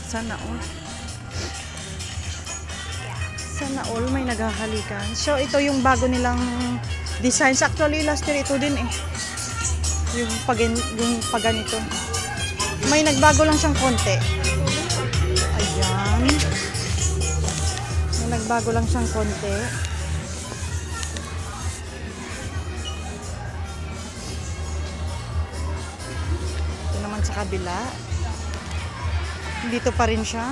Sana all. Sana all may naghahalikan. So, ito yung bago nilang designs. Actually, last year ito din eh. Yung paganito. May nagbago lang siyang konti. Ayan. May nagbago lang siyang konti. Ito naman sa kabila. Dito pa rin siya.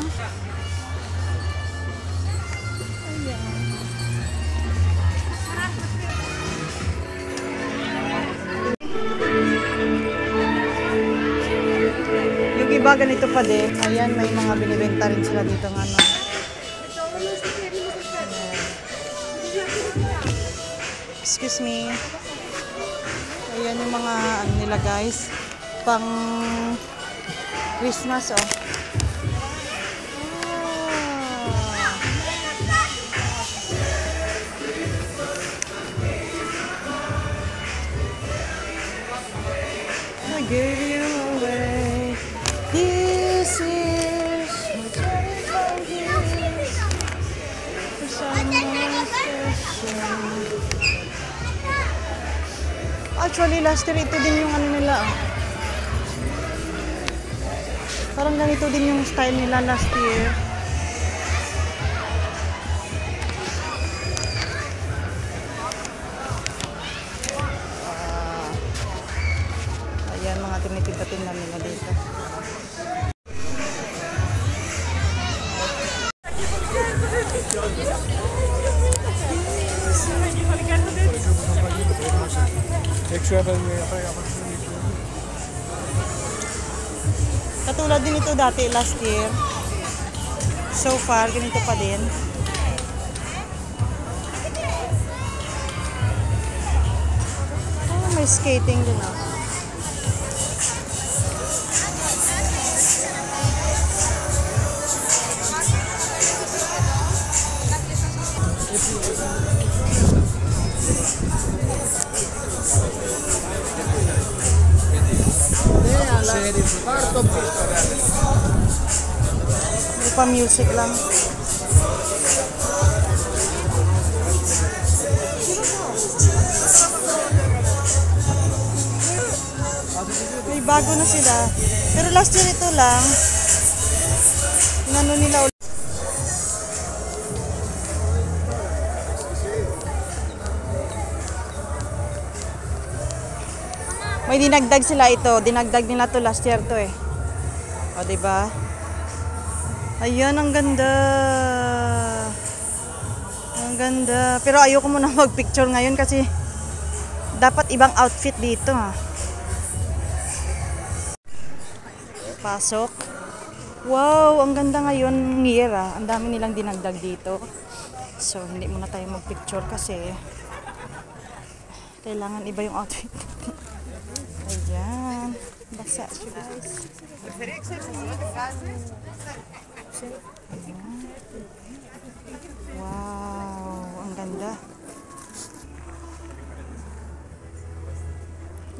Yung iba ganito pa din. Ayan, may mga binibenta rin sila dito ng ano. Excuse me. Ayan yung mga ano nila guys. Pang Christmas oh. I gave you away. This is my 25 years for someone special. Actually, last year ito din yung ano nila. Parang ganito din yung style nila last year. Ayan, mga tinitinda-tinda nila dito. Katulad din ito dati last year. So far, ganito pa din. Oh, may skating din oh. May pa-music lang. May bago na sila. Pero last year ito lang. Inano nila ulit. May dinagdag sila ito. Dinagdag nila to last year to eh. O, diba? Ayan, ang ganda. Ang ganda. Pero ayoko muna mag-picture ngayon kasi dapat ibang outfit dito ha. Pasok. Wow, ang ganda ngayon year ha. Ang dami nilang dinagdag dito. So, hindi muna tayo mag-picture kasi kailangan iba yung outfit. Ayan. Basa siya guys. Ayan. Wow. Ang ganda.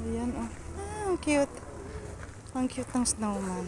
Ayan oh. Ah, ang cute. Ang cute ng snowman.